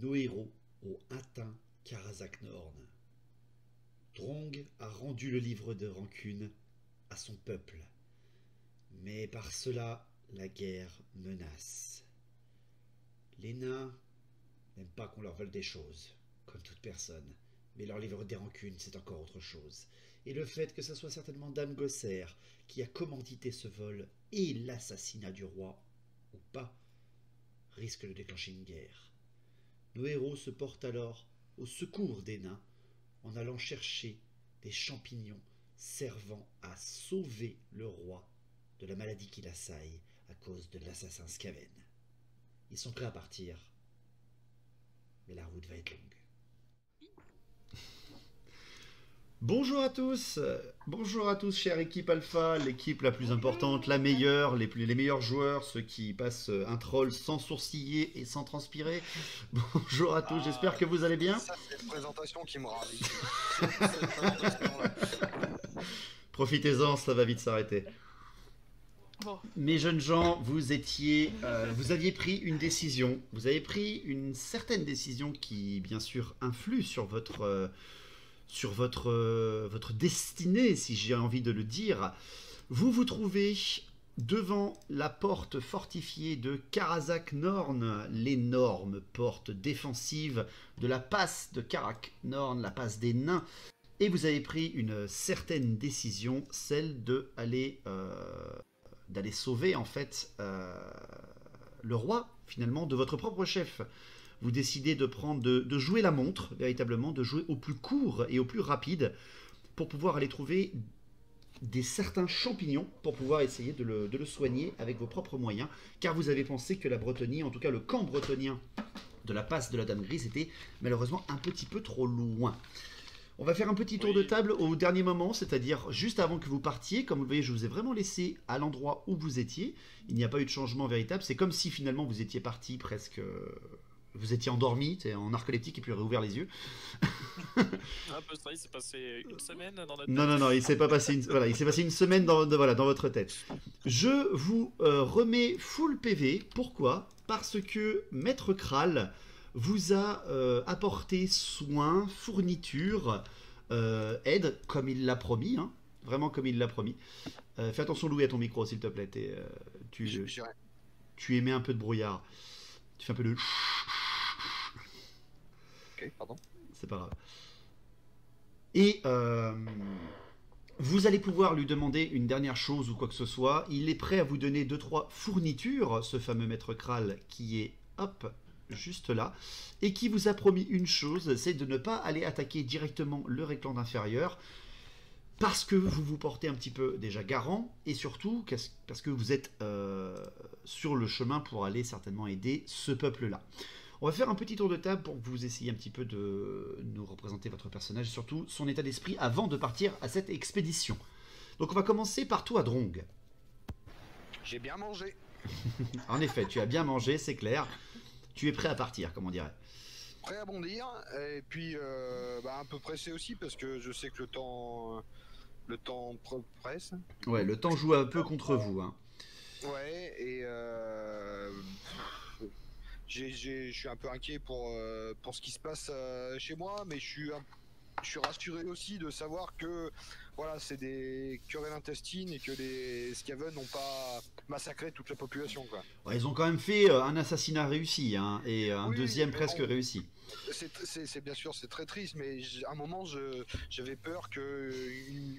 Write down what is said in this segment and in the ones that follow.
nos héros ont atteint Karazak Norn. Drong a rendu le livre de rancune à son peuple. Mais par cela, la guerre menace. Les nains n'aiment pas qu'on leur vole des choses, comme toute personne. Mais leur livre des rancunes, c'est encore autre chose. Et le fait que ce soit certainement Dame Gosser qui a commandité ce vol et l'assassinat du roi, ou pas, risque de déclencher une guerre. Nos héros se portent alors au secours des nains en allant chercher des champignons servant à sauver le roi de la maladie qui l'assaille à cause de l'assassin Skaven. Ils sont prêts à partir, mais la route va être longue. Bonjour à tous, chère équipe Alpha, l'équipe la plus importante, la meilleure, les meilleurs joueurs, ceux qui passent un troll sans sourciller et sans transpirer. Bonjour à tous, j'espère que vous allez bien. Ça, c'est une présentation qui me ravit. Profitez-en, ça va vite s'arrêter. Bon. Mes jeunes gens, vous aviez pris une décision, vous avez pris une certaine décision qui, bien sûr, influe sur votre destinée, si j'ai envie de le dire. Vous vous trouvez devant la porte fortifiée de Karazak Norn, l'énorme porte défensive de la passe de Karak Norn, la passe des nains. Et vous avez pris une certaine décision, celle d'aller sauver en fait le roi finalement de votre propre chef. Vous décidez de jouer la montre, véritablement, de jouer au plus court et au plus rapide pour pouvoir aller trouver certains champignons pour pouvoir essayer de le soigner avec vos propres moyens, car vous avez pensé que la Bretonnie, en tout cas le camp bretonien de la passe de la Dame Grise, était malheureusement un petit peu trop loin. On va faire un petit tour de table au dernier moment, c'est-à-dire juste avant que vous partiez. Comme vous le voyez, je vous ai vraiment laissé à l'endroit où vous étiez. Il n'y a pas eu de changement véritable. C'est comme si finalement vous étiez parti presque... Vous étiez endormi, en narcoleptique et puis réouvert les yeux. Un peu ça, il s'est passé une semaine dans notre tête. Non, il s'est pas passé il s'est passé une semaine dans votre tête. Je vous remets full PV. Pourquoi? Parce que Maître Kral vous a apporté soins, fournitures, aide, comme il l'a promis, hein, vraiment comme il l'a promis. Fais attention, Louis, à ton micro, s'il te plaît. Tu émets un peu de brouillard. Tu fais un peu de... Ok, pardon. C'est pas grave. Et vous allez pouvoir lui demander une dernière chose ou quoi que ce soit. Il est prêt à vous donner 2-3 fournitures, ce fameux Maître Kral qui est, hop, juste là, et qui vous a promis une chose, c'est de ne pas aller attaquer directement le Récland inférieur, parce que vous vous portez un petit peu déjà garant, et surtout parce que vous êtes sur le chemin pour aller certainement aider ce peuple-là. On va faire un petit tour de table pour que vous essayiez un petit peu de nous représenter votre personnage, et surtout son état d'esprit avant de partir à cette expédition. Donc on va commencer par toi, Drong. J'ai bien mangé. En effet, tu as bien mangé, c'est clair. Tu es prêt à partir, comme on dirait. Prêt à bondir, et puis un peu pressé aussi, parce que je sais que le temps presse. Ouais, le temps joue un peu contre vous, hein. Ouais, et je suis un peu inquiet pour ce qui se passe chez moi, mais je suis rassuré aussi de savoir que voilà, c'est des querelles intestines et que les Skaven n'ont pas massacré toute la population, quoi. Ouais, ils ont quand même fait un assassinat réussi, hein, et un deuxième presque réussi. C'est bien sûr, c'est très triste, mais à un moment j'avais peur que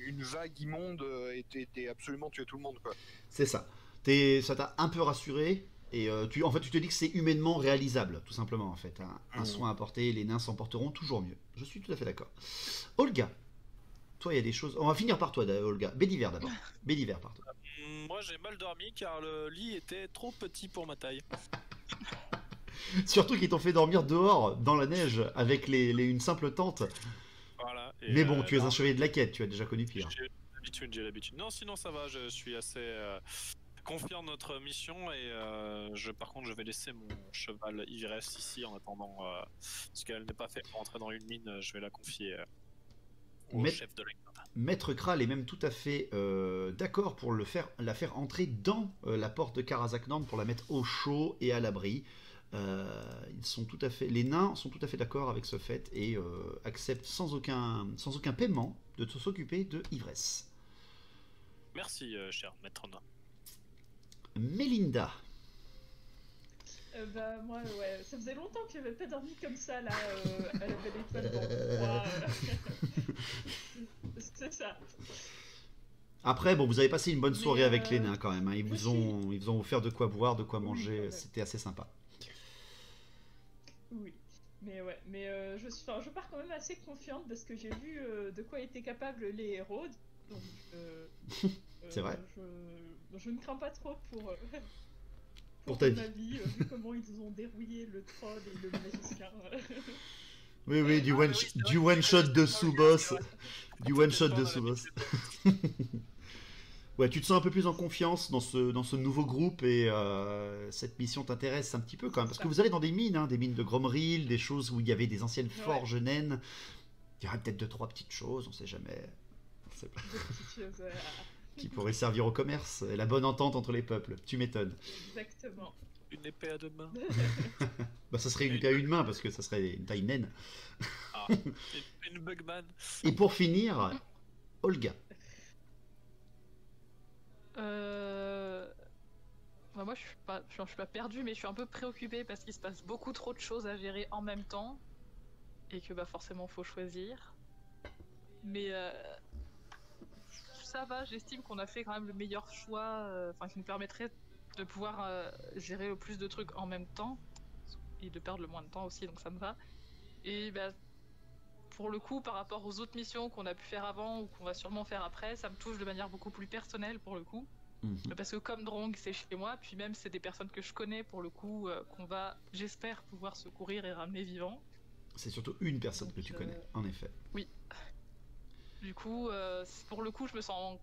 une vague immonde était absolument tué tout le monde, quoi. C'est ça. Ça t'a un peu rassuré. Et en fait, tu te dis que c'est humainement réalisable, tout simplement, en fait. Un soin apporté, les nains s'en porteront toujours mieux. Je suis tout à fait d'accord. Olga, toi, il y a des choses... On va finir par toi, Olga. Bédiver, d'abord. Bédiver, par toi. Moi, j'ai mal dormi car le lit était trop petit pour ma taille. Surtout qu'ils t'ont fait dormir dehors, dans la neige, avec une simple tente. Voilà. Mais bon, tu es un chevalier de la quête, tu as déjà connu pire. J'ai l'habitude. Non, sinon, ça va, je suis assez... confiant notre mission et par contre je vais laisser mon cheval Ivresse ici en attendant parce qu'elle n'est pas faite pour entrer dans une mine, je vais la confier au chef de l'Églantine. Maître Kral est même tout à fait d'accord pour la faire entrer dans la porte de Karazak Norn pour la mettre au chaud et à l'abri. Les nains sont tout à fait d'accord avec ce fait et acceptent sans aucun paiement de s'occuper de Ivresse. Merci, cher maître nain. Mélinda. Bah moi ouais, ça faisait longtemps que j'avais pas dormi comme ça là à la belle étoile dans c'est ça. Après, bon, vous avez passé une bonne soirée Mais, avec les nains quand même. Hein. Ils vous ont offert de quoi boire, de quoi Oui, manger. quand même. C'était assez sympa. Oui. Mais ouais, je pars quand même assez confiante parce que j'ai vu de quoi étaient capables les héros. Donc C'est vrai. Je ne crains pas trop Pour ta vie. ma vie, vu comment ils ont dérouillé le troll et le magicien. Oui, du Ah, one, oui, c'est vrai du que one shot de c'est sous-boss. vrai. Du one shot de sous-boss. Ouais, tu te sens un peu plus en confiance dans ce nouveau groupe et cette mission t'intéresse un petit peu quand même. Parce que vous allez dans des mines, hein, des mines de Gromril, des choses où il y avait des anciennes forges naines. Il y aurait peut-être 2-3 petites choses, on sait jamais. On sait pas. Des petites choses, Qui pourraient servir au commerce et la bonne entente entre les peuples. Tu m'étonnes. exactement. Une épée à deux mains. Bah, ça serait une épée à une main parce que ça serait une taille naine. Ah, une bugman. Et pour finir, Olga. Bah, moi, je suis pas perdue, mais je suis un peu préoccupée parce qu'il se passe beaucoup trop de choses à gérer en même temps et que bah forcément faut choisir. Mais ça va, j'estime qu'on a fait quand même le meilleur choix, qui nous permettrait de pouvoir gérer le plus de trucs en même temps et de perdre le moins de temps aussi, donc ça me va. Et bah, pour le coup, par rapport aux autres missions qu'on a pu faire avant ou qu'on va sûrement faire après, ça me touche de manière beaucoup plus personnelle pour le coup. Parce que comme Drong, c'est chez moi, puis même c'est des personnes que je connais pour le coup, qu'on va, j'espère, pouvoir secourir et ramener vivants. C'est surtout une personne Donc, que tu connais, en effet. Oui. Du coup, pour le coup, je me sens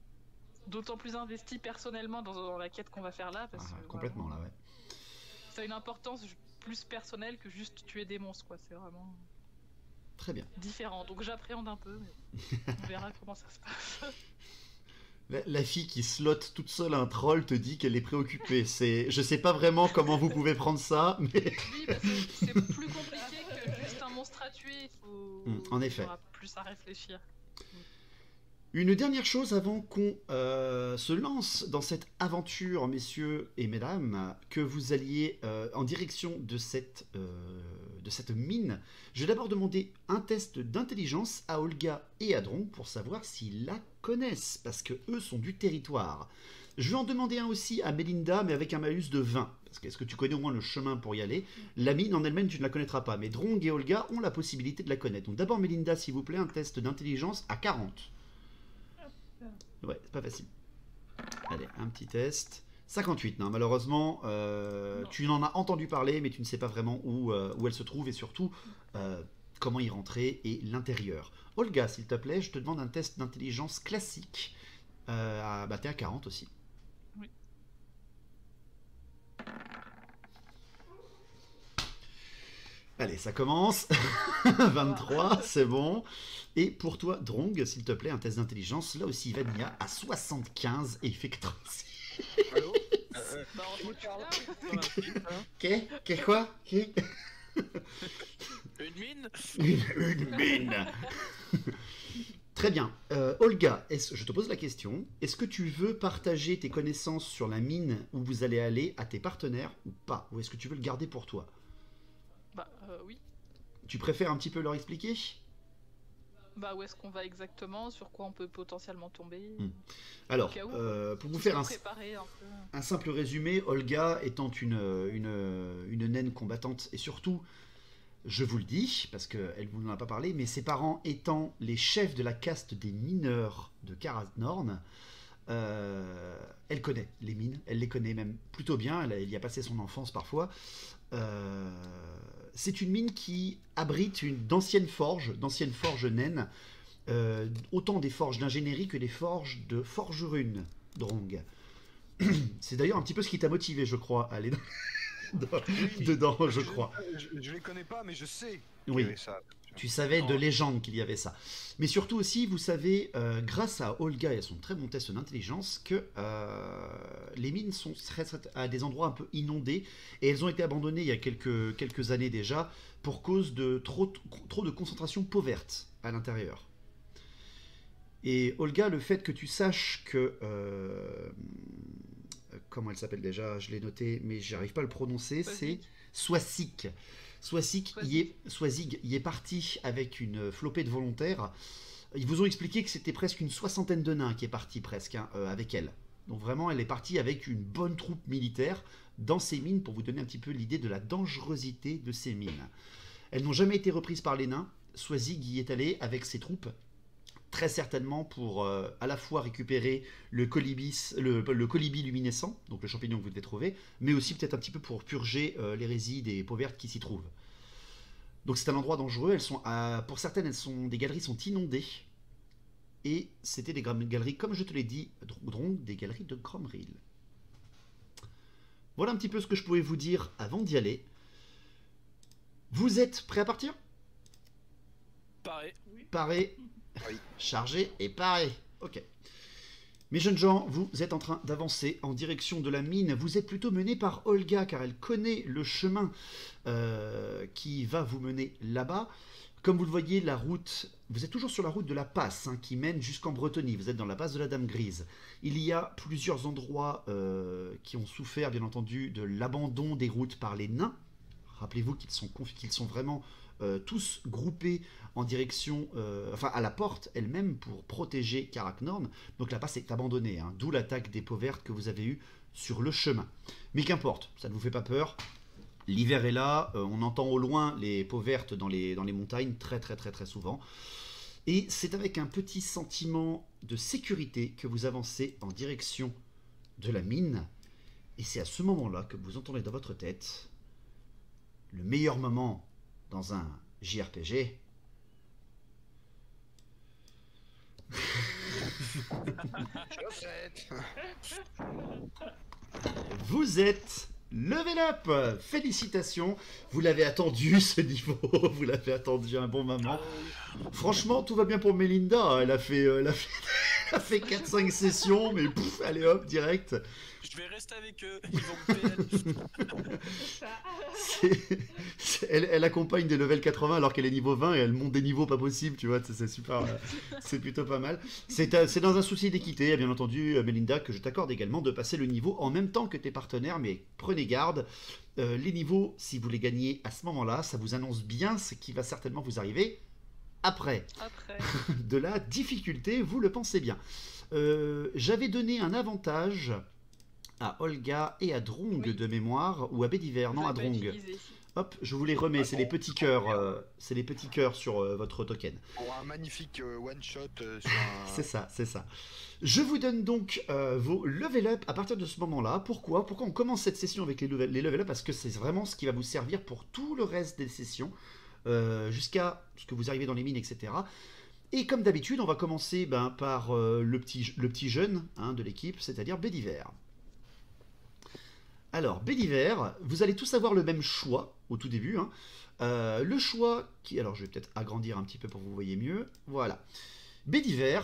d'autant plus investie personnellement dans la quête qu'on va faire là. Parce que Complètement, vraiment, là, ouais. ça a une importance plus personnelle que juste tuer des monstres, quoi. C'est vraiment Très bien. différent. Donc j'appréhende un peu, mais on verra comment ça se passe. La fille qui slotte toute seule un troll te dit qu'elle est préoccupée. Je sais pas vraiment comment vous pouvez prendre ça, mais... Oui, parce que c'est plus compliqué que juste un monstre à tuer. En effet. Il y aura plus à réfléchir. Une dernière chose avant qu'on se lance dans cette aventure, messieurs et mesdames, que vous alliez en direction de cette mine. Je vais d'abord demander un test d'intelligence à Olga et à Drong pour savoir s'ils la connaissent, parce que eux sont du territoire. Je vais en demander un aussi à Mélinda, mais avec un malus de 20. Parce que est-ce que tu connais au moins le chemin pour y aller? La mine en elle-même, tu ne la connaîtras pas, mais Drong et Olga ont la possibilité de la connaître. Donc d'abord, Mélinda, s'il vous plaît, un test d'intelligence à 40. Ouais, c'est pas facile. Allez, un petit test. 58, non, malheureusement, Non. tu en as entendu parler, mais tu ne sais pas vraiment où elle se trouve et surtout comment y rentrer et l'intérieur. Olga, s'il te plaît, je te demande un test d'intelligence classique. Bah, t'es à 40 aussi. Oui. Allez, ça commence. 23, c'est bon. Et pour toi, Drong, s'il te plaît, un test d'intelligence. Là aussi, Vanilla à 75 et il fait 86. Allô Bah, on Qui parle Qu'est quoi Une mine. Une mine. Très bien. Olga, je te pose la question. Est-ce que tu veux partager tes connaissances sur la mine où vous allez aller à tes partenaires ou pas? Ou est-ce que tu veux le garder pour toi? Bah oui. Tu préfères un petit peu leur expliquer? Bah où est-ce qu'on va exactement? Sur quoi on peut potentiellement tomber? Alors, Au cas où, pour vous Tout faire ça un préparé un peu. un simple résumé, Olga étant une naine combattante et surtout, je vous le dis, parce qu'elle vous en a pas parlé, mais ses parents étant les chefs de la caste des mineurs de Karaznorn, elle connaît les mines, elle les connaît même plutôt bien, elle y a passé son enfance parfois. C'est une mine qui abrite d'anciennes forges naines, autant des forges d'ingénierie que des forges de forgerunes, Drong. C'est d'ailleurs un petit peu ce qui t'a motivé, je crois, à aller dedans, je crois. Je les connais pas, mais je sais Oui. qu'il y avait ça. Tu savais de légende qu'il y avait ça. Mais surtout aussi, vous savez, grâce à Olga et à son très bon test d'intelligence, que les mines sont à des endroits un peu inondés et elles ont été abandonnées il y a quelques années déjà pour cause de trop de concentration peau verte à l'intérieur. Et Olga, le fait que tu saches que... comment elle s'appelle déjà? Je l'ai noté, mais j'arrive pas à le prononcer. C'est Swasik. Swasik y est parti avec une flopée de volontaires. Ils vous ont expliqué que c'était presque une soixantaine de nains qui est parti presque avec elle. Donc vraiment, elle est partie avec une bonne troupe militaire dans ces mines pour vous donner un petit peu l'idée de la dangerosité de ces mines. Elles n'ont jamais été reprises par les nains. Swasik y est allé avec ses troupes, très certainement pour à la fois récupérer le colibri luminescent, donc le champignon que vous devez trouver, mais aussi peut-être un petit peu pour purger l'hérésie des peaux vertes qui s'y trouvent. Donc c'est un endroit dangereux. Pour certaines, des galeries sont inondées. Et c'était des galeries, comme je te l'ai dit, des galeries de Cromril. Voilà un petit peu ce que je pouvais vous dire avant d'y aller. Vous êtes prêts à partir? Pareil. Paré, Oui. chargé et paré. Ok. Mes jeunes gens, vous êtes en train d'avancer en direction de la mine. Vous êtes plutôt menés par Olga, car elle connaît le chemin qui va vous mener là-bas. Comme vous le voyez, la route, vous êtes toujours sur la route de la passe qui mène jusqu'en Bretonie. Vous êtes dans la passe de la Dame Grise. Il y a plusieurs endroits qui ont souffert, bien entendu, de l'abandon des routes par les nains. Rappelez-vous qu'ils sont vraiment tous groupés en direction, à la porte elle-même pour protéger Karaknorn. Donc la passe est abandonnée, d'où l'attaque des peaux vertes que vous avez eue sur le chemin. Mais qu'importe, ça ne vous fait pas peur. L'hiver est là, on entend au loin les peaux vertes dans les montagnes très souvent. Et c'est avec un petit sentiment de sécurité que vous avancez en direction de la mine. Et c'est à ce moment-là que vous entendez dans votre tête le meilleur moment dans un JRPG. Chaussette. Vous êtes level up. Félicitations, vous l'avez attendu ce niveau, vous l'avez attendu un bon moment. Franchement, tout va bien pour Melinda, elle a fait 4-5 sessions, mais pouf, allez hop, direct. Je vais rester avec eux, ils vont me PL. Elle accompagne des levels 80 alors qu'elle est niveau 20 et elle monte des niveaux pas possibles, tu vois, c'est super, c'est plutôt pas mal. C'est dans un souci d'équité, bien entendu, Melinda, que je t'accorde également de passer le niveau en même temps que tes partenaires, mais prenez garde, les niveaux, si vous les gagnez à ce moment-là, ça vous annonce bien ce qui va certainement vous arriver après. De la difficulté, vous le pensez bien. J'avais donné un avantage à Olga et à Drong de mémoire, ou à Bédiver, non à Drong. Hop, je vous les remets, c'est les petits cœurs, sur votre token. Pour un magnifique one shot sur un... C'est ça. Je vous donne donc vos level up à partir de ce moment-là. Pourquoi on commence cette session avec les level up? Parce que c'est vraiment ce qui va vous servir pour tout le reste des sessions, jusqu'à ce que vous arrivez dans les mines, etc. Et comme d'habitude, on va commencer par le petit jeune de l'équipe, c'est-à-dire Bédiver. Alors, Bédiver, vous allez tous avoir le même choix au tout début. Le choix qui... Alors, je vais peut-être agrandir un petit peu pour que vous voyez mieux. Voilà. Bédiver,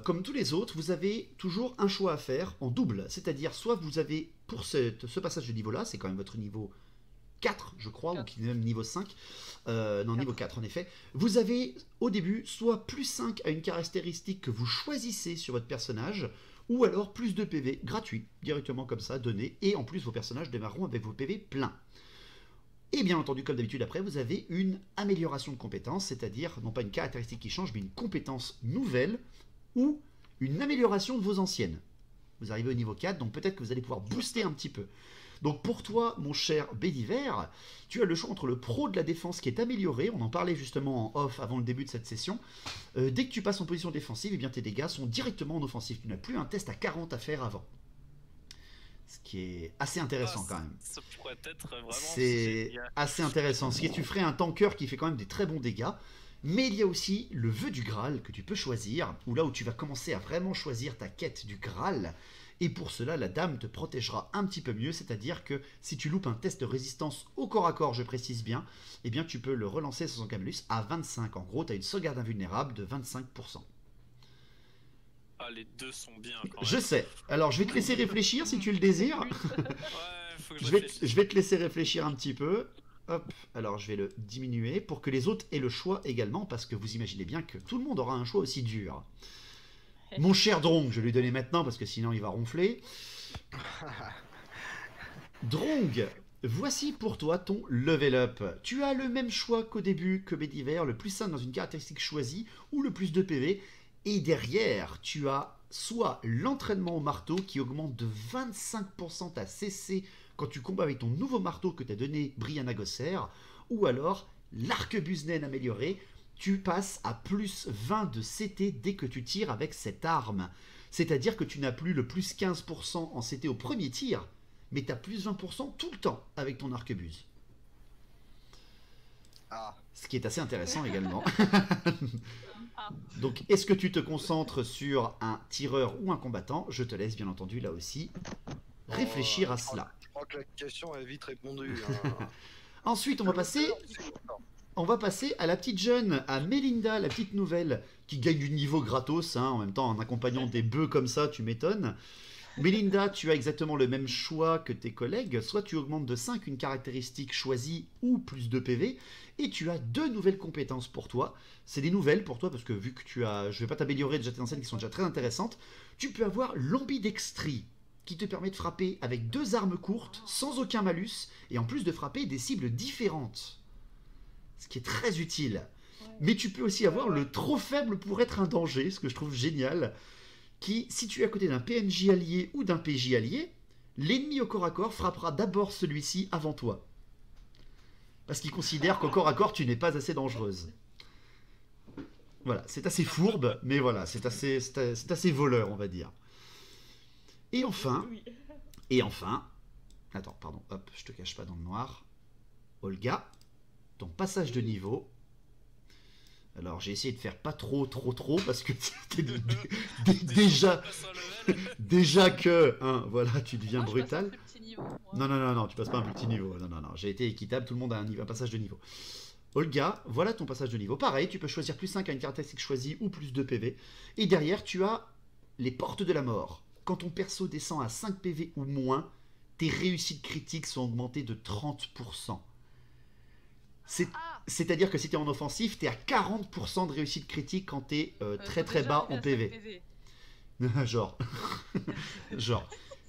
comme tous les autres, vous avez toujours un choix à faire en double. C'est-à-dire, soit vous avez, pour ce passage de niveau-là, c'est quand même votre niveau 4, je crois, 4. Ou qui est même niveau 5. Non, 4. Niveau 4, en effet. Vous avez, au début, soit plus 5 à une caractéristique que vous choisissez sur votre personnage, ou alors plus de PV gratuit, directement comme ça, donné, et en plus vos personnages démarreront avec vos PV pleins. Et bien entendu, comme d'habitude, après, vous avez une amélioration de compétence, c'est-à-dire, non pas une caractéristique qui change, mais une compétence nouvelle, ou une amélioration de vos anciennes. Vous arrivez au niveau 4, donc peut-être que vous allez pouvoir booster un petit peu. Donc pour toi, mon cher Bédiver, tu as le choix entre le pro de la défense qui est amélioré, on en parlait justement en off avant le début de cette session. Dès que tu passes en position défensive, eh bien tes dégâts sont directement en offensif. Tu n'as plus un test à 40 à faire avant. Ce qui est assez intéressant quand même. Ça pourrait être vraiment... C'est assez intéressant. Ce qui est, tu ferais un tanker qui fait quand même des très bons dégâts. Mais il y a aussi le vœu du Graal que tu peux choisir, ou là où tu vas commencer à vraiment choisir ta quête du Graal. Et pour cela, la dame te protégera un petit peu mieux, c'est-à-dire que si tu loupes un test de résistance au corps à corps, je précise bien, eh bien tu peux le relancer sans Camelus à 25. En gros, tu as une sauvegarde invulnérable de 25%. choix, les deux sont bien. Quand Je même. sais. Alors, je vais te laisser réfléchir si tu le désires. Ouais, faut que je Je vais, réfléchisse. je vais te laisser réfléchir un petit peu. Hop, alors je vais le diminuer pour que les autres aient le choix également, parce que vous imaginez bien que tout le monde aura un choix aussi dur. Mon cher Drong, je vais lui donner maintenant parce que sinon il va ronfler. Drong, voici pour toi ton level up. Tu as le même choix qu'au début que Bédiver, le plus 5 dans une caractéristique choisie ou le plus de PV. Et derrière, tu as soit l'entraînement au marteau qui augmente de 25% ta CC quand tu combats avec ton nouveau marteau que t'as donné Brianna Gosser, ou alors l'arquebuse naine amélioré. Tu passes à plus 20 de CT dès que tu tires avec cette arme. C'est-à-dire que tu n'as plus le plus 15% en CT au premier tir, mais tu as plus 20% tout le temps avec ton arquebuse. Ah, Ce qui est assez intéressant également. Ah. Donc, est-ce que tu te concentres sur un tireur ou un combattant? Je te laisse bien entendu là aussi réfléchir à cela. je crois que la question est vite répondue. Hein. Ensuite, on va passer à la petite jeune, à Melinda, la petite nouvelle, qui gagne du niveau gratos, hein, en même temps en accompagnant des bœufs comme ça, tu m'étonnes. Melinda, tu as exactement le même choix que tes collègues, soit tu augmentes de 5 une caractéristique choisie ou plus de PV, et tu as 2 nouvelles compétences pour toi. C'est des nouvelles pour toi, parce que vu que tu as, je vais pas t'améliorer déjà tes anciennes qui sont déjà très intéressantes, tu peux avoir l'ambidextrie, qui te permet de frapper avec 2 armes courtes, sans aucun malus, et en plus de frapper des cibles différentes. Ce qui est très utile. Mais tu peux aussi avoir le trop faible pour être un danger, ce que je trouve génial, qui, si tu es à côté d'un PNJ allié ou d'un PJ allié, l'ennemi au corps à corps frappera d'abord celui-ci avant toi. Parce qu'il considère qu'au corps à corps, tu n'es pas assez dangereuse. Voilà, c'est assez fourbe, mais voilà, c'est assez voleur, on va dire. Et enfin, attends, pardon, hop, je te cache pas dans le noir. Olga, ton passage de niveau. Alors j'ai essayé de faire pas trop, parce que déjà que, hein, voilà, tu deviens Moi, je passe un brutal. plus petit niveau, moi. Non, tu passes pas un plus petit niveau. Non, j'ai été équitable, tout le monde a un passage de niveau. Olga, voilà ton passage de niveau. Pareil, tu peux choisir plus 5 à une caractéristique choisie ou plus de PV. Et derrière, tu as les portes de la mort. Quand ton perso descend à 5 PV ou moins, tes réussites critiques sont augmentées de 30%. C'est-à-dire que si tu es en offensif, tu es à 40% de réussite critique quand tu es très bas en PV. Genre.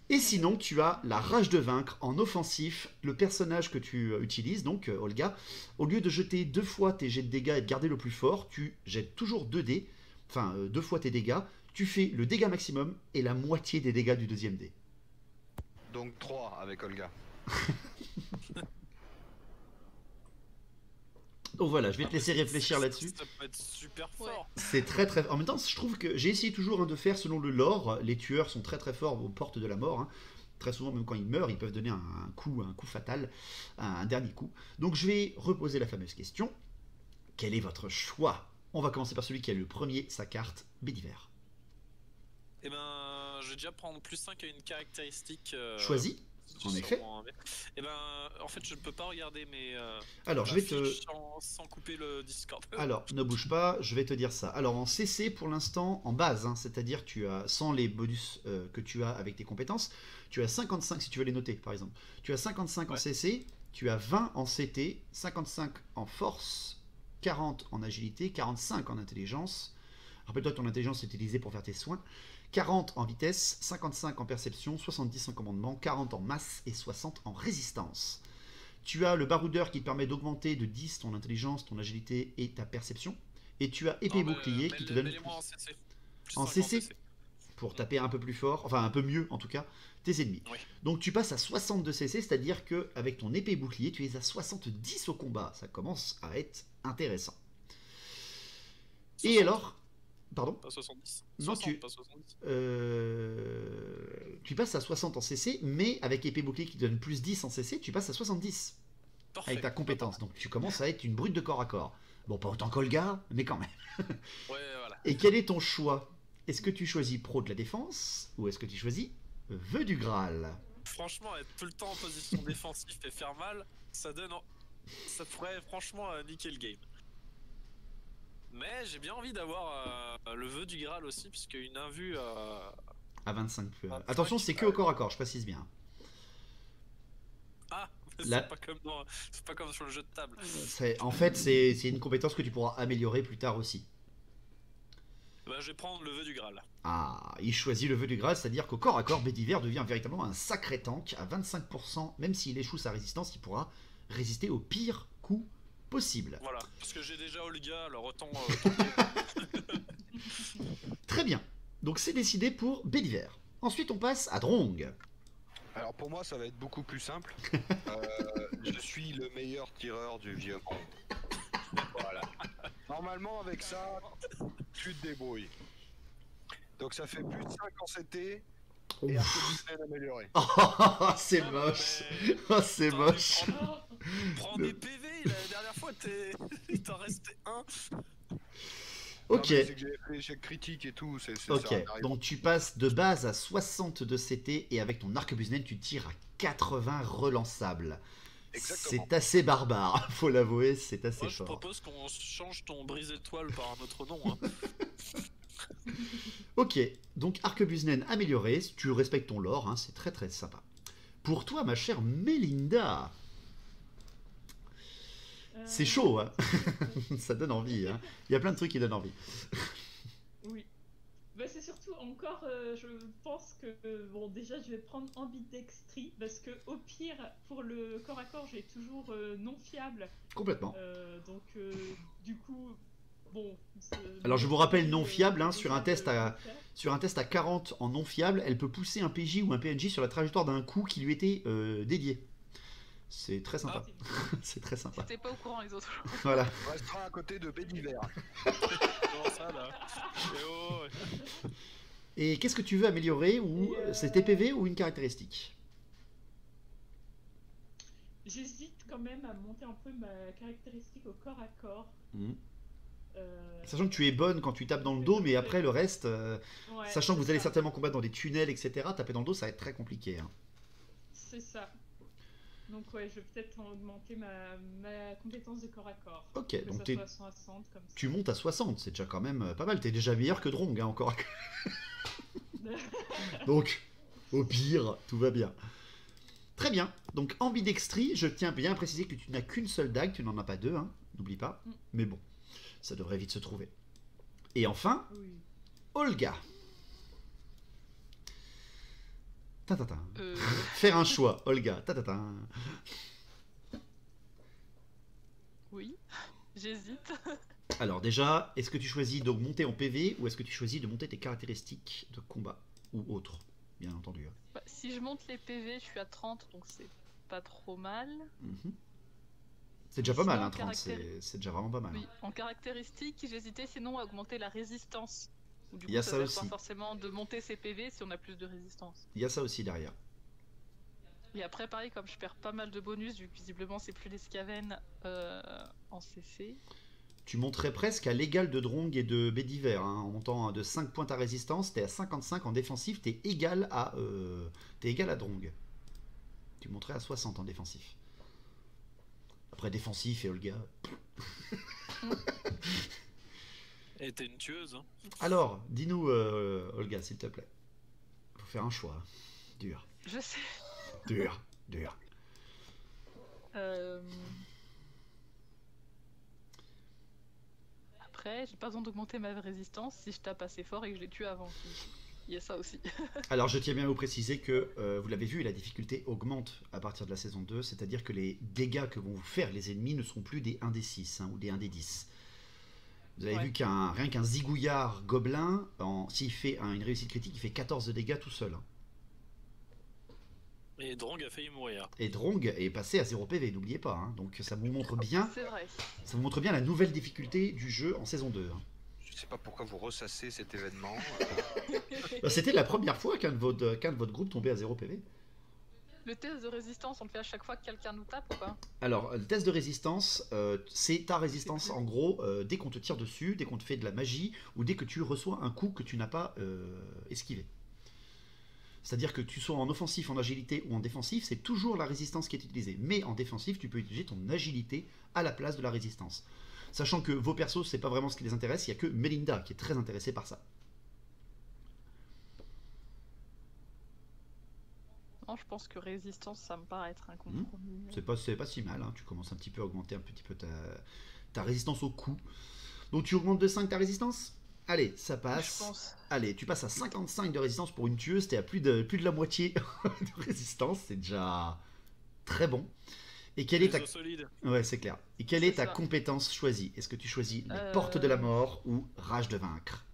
Et sinon, tu as la rage de vaincre en offensif. Le personnage que tu utilises, donc Olga, au lieu de jeter 2 fois tes jets de dégâts et de garder le plus fort, tu jettes toujours 2 dés, enfin 2 fois tes dégâts. Tu fais le dégât maximum et la moitié des dégâts du deuxième dé. Donc 3 avec Olga. Donc voilà, je vais te laisser réfléchir là-dessus. Ça peut être super fort. C'est très... En même temps, je trouve que j'ai essayé toujours de faire selon le lore. Les tueurs sont très forts aux portes de la mort. Hein. Très souvent, même quand ils meurent, ils peuvent donner un coup fatal, un dernier coup. Donc je vais reposer la fameuse question. Quel est votre choix? On va commencer par celui qui a le premier sa carte Bédiver. Eh ben, je vais déjà prendre plus 5 à une caractéristique. Choisie, en effet. Eh ben, en fait, je ne peux pas regarder mes. Alors, je vais te. Sans couper le Discord. Alors, ne bouge pas, je vais te dire ça. Alors, en CC, pour l'instant, en base, hein, c'est-à-dire tu as, sans les bonus que tu as avec tes compétences, tu as 55, si tu veux les noter, par exemple. Tu as 55 en CC, tu as 20 en CT, 55 en force, 40 en agilité, 45 en intelligence. Rappelle-toi que ton intelligence est utilisée pour faire tes soins. 40 en vitesse, 55 en perception, 70 en commandement, 40 en masse et 60 en résistance. Tu as le baroudeur qui te permet d'augmenter de 10 ton intelligence, ton agilité et ta perception. Et tu as épée bouclier qui te donne en CC. En CC pour taper un peu plus fort, enfin un peu mieux en tout cas, tes ennemis. Oui. Donc tu passes à 62 CC, c'est-à-dire qu'avec ton épée bouclier, tu es à 70 au combat. Ça commence à être intéressant. 60. Et alors... Pardon? Pas 70. Non, 60, pas 70. Tu passes à 60 en CC, mais avec épée bouclier qui te donne plus 10 en CC, tu passes à 70. Parfait. Avec ta compétence. Donc tu commences à être une brute de corps à corps. Bon, pas autant qu'Olga, mais quand même. Ouais, voilà. Et quel est ton choix? Est-ce que tu choisis pro de la défense ou est-ce que tu choisis vœu du Graal? Franchement, être tout le temps en position défensive et faire mal, ça donne. Ça pourrait franchement niquer le game. Mais j'ai bien envie d'avoir le vœu du Graal aussi, puisque une invue. À 25 plus. Ah, Attention, cinq, c'est que au corps à corps, je précise bien. Ah, Là- c'est pas comme sur le jeu de table. En fait, c'est une compétence que tu pourras améliorer plus tard aussi. Bah, je vais prendre le vœu du Graal. Ah, il choisit le vœu du Graal, c'est-à-dire qu'au corps à corps, Bédiver devient véritablement un sacré tank. À 25%, même s'il échoue sa résistance, il pourra résister au pire coup possible. Voilà, parce que j'ai déjà Olga, alors autant. Très bien. Donc c'est décidé pour Bédiver. Ensuite, on passe à Drong. Alors pour moi, ça va être beaucoup plus simple. Je suis le meilleur tireur du vieux monde. Voilà. Normalement, avec ça, tu te débrouilles. Donc ça fait plus de 5 en CT et un peu amélioré. Oh, c'est Ah, moche. mais- Oh, c'est moche. Prends des PV, la dernière fois, il t'en restait un. Ok. C'est que j'ai fait l'échec critique et tout. Ça Ok, arrive. donc tu passes de base à 60 de CT et avec ton arquebusnen tu tires à 80 relançables. Exactement. C'est assez barbare, faut l'avouer, c'est assez Moi, je fort. propose qu'on change ton brise-étoile par un autre nom. Hein. Ok, donc arquebusnen amélioré, tu respectes ton lore, hein, c'est très très sympa. Pour toi, ma chère Mélinda, c'est chaud, hein. Ça donne envie, hein. Il y a plein de trucs qui donnent envie. Oui. Bah, c'est surtout encore, je pense que, bon, déjà, je vais prendre ambidextrie, parce que au pire, pour le corps à corps, j'ai toujours non fiable. Complètement. Donc, du coup, bon. Alors je vous rappelle, non fiable, hein, sur un test à 40 en non fiable, elle peut pousser un PJ ou un PNJ sur la trajectoire d'un coup qui lui était dédié. C'est très sympa. C'est très sympa. J'étais pas au courant les autres. Voilà. On restera à côté de Bédiver. Comment ça, là Eh oh, ouais. Et qu'est-ce que tu veux améliorer ou c'est tes PV ou une caractéristique? J'hésite quand même à monter un peu ma caractéristique au corps à corps. Mhm. Sachant que tu es bonne quand tu tapes dans le dos, mais après le reste, Ouais, sachant que vous c'est allez ça. certainement combattre dans des tunnels, etc., taper dans le dos, ça va être très compliqué, hein. C'est ça. Donc ouais, je vais peut-être augmenter ma compétence de corps à corps. Ok, Que donc ça soit 60 comme ça. tu montes à 60, c'est déjà quand même pas mal. T'es déjà meilleur que Drong, hein, encore. Donc, au pire, tout va bien. Très bien. Donc, ambidextrie, je tiens bien à préciser que tu n'as qu'une seule dague, tu n'en as pas deux, hein, n'oublie pas. Mm. Mais bon, ça devrait vite se trouver. Et enfin, Oui. Olga. Ta-ta-ta. Euh, Faire un choix, Olga. Ta-ta-ta. oui, j'hésite. Alors déjà, est-ce que tu choisis d'augmenter en PV ou est-ce que tu choisis de monter tes caractéristiques de combat ou autres, bien entendu. Bah, si je monte les PV, je suis à 30, donc c'est pas trop mal. Mhm. C'est déjà pas mal, Sinon, hein, 30, c'est déjà vraiment pas mal. Oui, en caractéristique, j'hésitais sinon à augmenter la résistance. Ou du Il y a coup, ça veut aussi. pas forcément de monter ses PV si on a plus de résistance. Il y a ça aussi derrière. Et après, pareil, comme je perds pas mal de bonus, vu que visiblement c'est plus les Skaven en CC. Tu monterais presque à l'égal de Drong et de Bédiver, hein, en montant de 5 points ta résistance, t'es à 55 en défensif, t'es égal à Drong. Tu monterais à 60 en défensif. Après défensif et Olga. Et t'es une tueuse, hein. Alors, dis-nous, Olga, s'il te plaît. Faut faire un choix. Dur, Je sais. dur, dur. Après, j'ai pas besoin d'augmenter ma résistance si je tape assez fort et que je les tue avant. Il y a ça aussi. Alors, je tiens bien à vous préciser que, vous l'avez vu, la difficulté augmente à partir de la saison 2, c'est-à-dire que les dégâts que vont vous faire les ennemis ne seront plus des 1 des 6 hein, ou des 1 des 10. Vous avez Ouais. vu rien qu'un zigouillard gobelin, s'il fait une réussite critique, il fait 14 de dégâts tout seul, hein. Et Drong a failli mourir. Et Drong est passé à 0 PV, n'oubliez pas, hein. Donc ça vous montre bien C'est vrai. la nouvelle difficulté du jeu en saison 2, hein. Je sais pas pourquoi vous ressassez cet événement. Bah, c'était la première fois qu'un de votre groupe tombait à 0 PV. Le test de résistance, on le fait à chaque fois que quelqu'un nous tape ou pas? Alors, le test de résistance, c'est ta résistance en gros dès qu'on te tire dessus, dès qu'on te fait de la magie, ou dès que tu reçois un coup que tu n'as pas esquivé. C'est-à-dire que tu sois en offensif, en agilité ou en défensif, c'est toujours la résistance qui est utilisée. Mais en défensif, tu peux utiliser ton agilité à la place de la résistance. Sachant que vos persos, c'est pas vraiment ce qui les intéresse, il y a que Melinda qui est très intéressée par ça. Non, je pense que résistance, ça me paraît être un compromis. C'est pas si mal, hein. Tu commences un petit peu à augmenter un petit peu ta résistance au coup. Donc tu augmentes de 5 ta résistance. Allez, ça passe. Je pense. Allez, tu passes à 55 de résistance pour une tueuse, t'es à plus de la moitié de résistance, c'est déjà très bon. Et quelle est ta... solide. Ouais, c'est clair. Et quelle est ta ça. compétence choisie? Est-ce que tu choisis les portes de la mort ou rage de vaincre?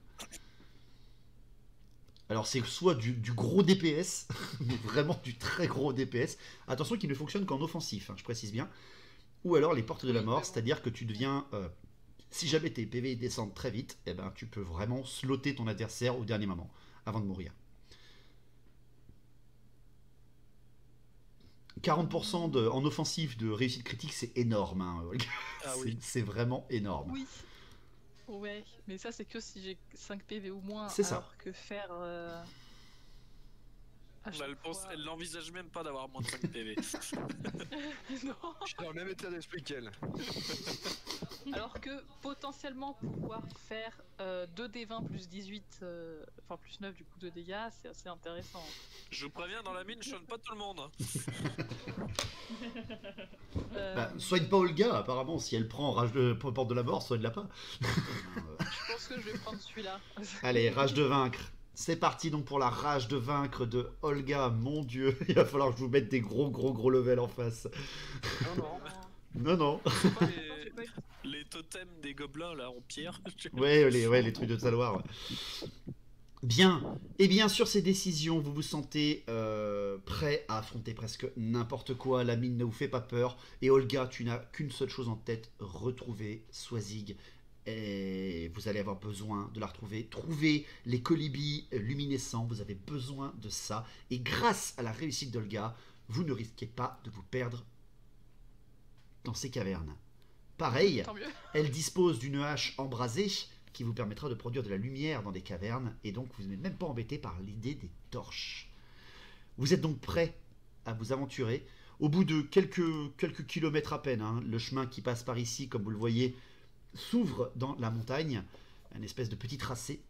Alors c'est soit du gros DPS, mais vraiment du très gros DPS. Attention qu'il ne fonctionne qu'en offensif, hein, je précise bien. Ou alors les portes de la mort, c'est-à-dire que tu deviens... si jamais tes PV descendent très vite, eh ben, tu peux vraiment slotter ton adversaire au dernier moment, avant de mourir. 40% en offensif de réussite critique, c'est énorme. Hein. Ah oui. C'est vraiment énorme. Oui. Ouais, mais ça c'est que si j'ai 5 PV ou moins. C'est ça. Alors que faire. À chaque Elle fois- elle n'envisage même pas d'avoir moins de 5 PV. Non. Je suis dans le même état d'esprit qu'elle. Alors que potentiellement pouvoir faire 2d20 plus 18, enfin plus 9 du coup de dégâts, c'est assez intéressant. Je vous préviens, dans la mine, je soigne pas tout le monde. Bah, soigne pas Olga, apparemment. Si elle prend rage de porte de la mort, soigne-la pas. Je pense que je vais prendre celui-là. Allez, rage de vaincre. C'est parti donc pour la rage de vaincre de Olga. Mon dieu, il va falloir que je vous mette des gros levels en face. Non, non. Non, non. Les totems des gobelins là en pierre. Ouais, les trucs de saloir. Bien. Et bien sur ces décisions, vous vous sentez prêt à affronter presque n'importe quoi. La mine ne vous fait pas peur. Et Olga, tu n'as qu'une seule chose en tête, retrouver Swazig. Et vous allez avoir besoin de la retrouver. Trouvez les colibris luminescents, vous avez besoin de ça. Et grâce à la réussite d'Olga, vous ne risquez pas de vous perdre dans ces cavernes. Pareil, Tant mieux. elle dispose d'une hache embrasée qui vous permettra de produire de la lumière dans des cavernes, et donc vous n'êtes même pas embêté par l'idée des torches. Vous êtes donc prêt à vous aventurer. Au bout de quelques kilomètres à peine, hein, le chemin qui passe par ici, comme vous le voyez, s'ouvre dans la montagne, une espèce de petit tracé,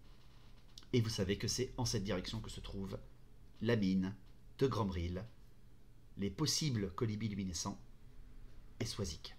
et vous savez que c'est en cette direction que se trouve la mine de Grombril, les possibles colibris luminescents et Swazig.